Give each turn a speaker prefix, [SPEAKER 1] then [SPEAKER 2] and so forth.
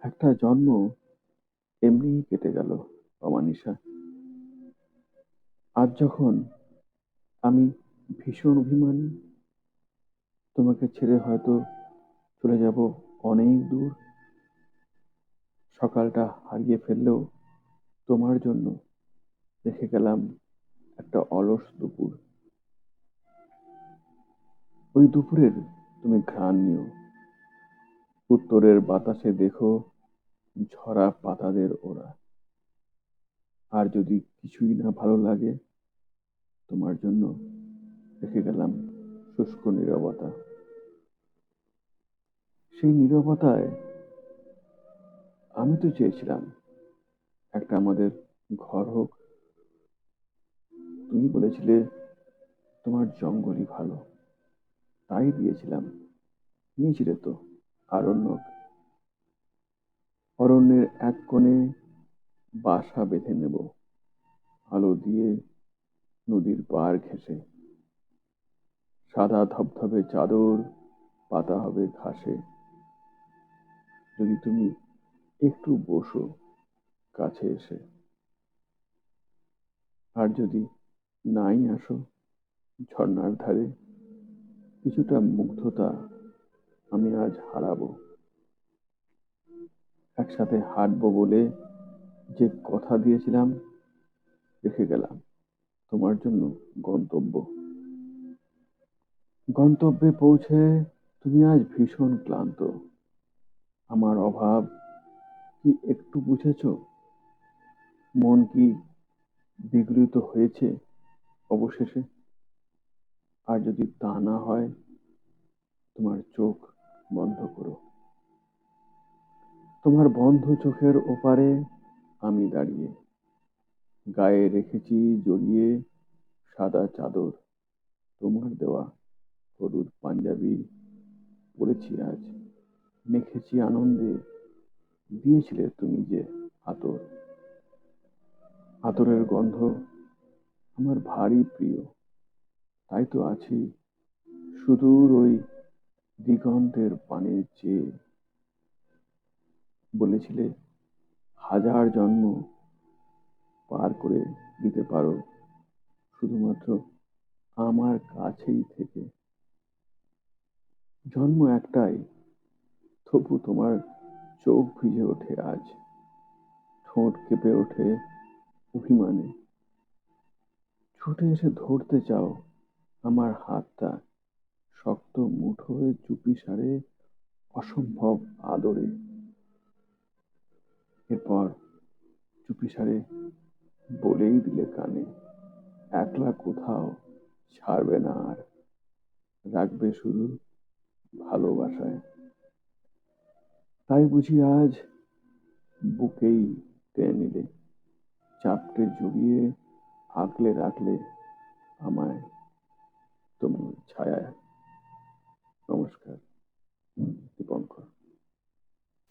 [SPEAKER 1] একটা জন্ম এমনিই কেটে গেল অমানিসা। আজ যখন আমি ভীষণ অভিমানী, তোমাকে ছেড়ে হয়তো চলে যাব অনেক দূর। সকালটা হারিয়ে ফেললেও তোমার জন্য রেখে গেলাম একটা অলস দুপুর। ওই দুপুরের তুমি ঘ্রাণ নিও, উত্তরের বাতাসে দেখো ঝরা পাতাদের ওড়া। আর যদি কিছুই না ভালো লাগে, তোমার জন্য রেখে গেলাম শুষ্ক নীরবতা। সেই নীরবতায় আমি তো চেয়েছিলাম একটা আমাদের ঘর হোক। তুমি বলেছিলে তোমার জঙ্গলই ভালো, তাই দিয়েছিলাম। নিয়েছিলে তো আরণ্যক। অরণ্যের এক কোণে বাসা বেঁধে নেব, আলো দিয়ে নদীর পাড় ঘেঁষে। সাদা ধবধবে চাদর পাতা হবে ঘাসে। যদি তুমি একটু বসো কাছে এসে, আর যদি নাই আসো ঝর্ণার ধারে, কিছুটা মুগ্ধতা আমি আজ হারাবো। একসাথে হাঁটবো বলে যে কথা দিয়েছিলাম, রেখে গেলাম তোমার জন্য গন্তব্য। গন্তব্যে পৌঁছে তুমি আজ ভীষণ ক্লান্ত। আমার অভাব কি একটু বুঝেছো? মন কি বিগলিত হয়েছে অবশেষে? আর যদি তা না হয়, তোমার চোখ বন্ধ করো। তোমার বন্ধ চোখের ওপারে আমি দাঁড়িয়ে, গায়ে রেখেছি জড়িয়ে সাদা চাদর। তোমার দেওয়া হলুদ পাঞ্জাবি পরেছি আজ, মেখেছি আনন্দে। দিয়েছিলে তুমি যে আতর, আতরের গন্ধ আমার ভারী প্রিয়। তাই তো আছি সুদূর ওই দিগন্তের পানে চেয়ে। বলেছিলে হাজার জন্ম পার করে দিতে পারো শুধুমাত্র আমার কাছেই থেকে। জন্ম একটাই, তবু তোমার চোখ ভিজে ওঠে আজ, ঠোঁট কেঁপে ওঠে অভিমানে। ছুটে এসে ধরতে চাও আমার হাতটা, শক্ত মুঠোয় চুপি সারে অসম্ভব আদরে। এরপর চুপি সারে বলেই দিলে কানে, একলা কোথাও ছাড়বে না আর, রাখবে শুধু ভালোবাসায়। তাই বুঝি আজ বুকেই টেনে নিলে, চাপটে জড়িয়ে আগলে রাখলে আমায় তোমার ছায়ায়। নমস্কার, দীপঙ্কর।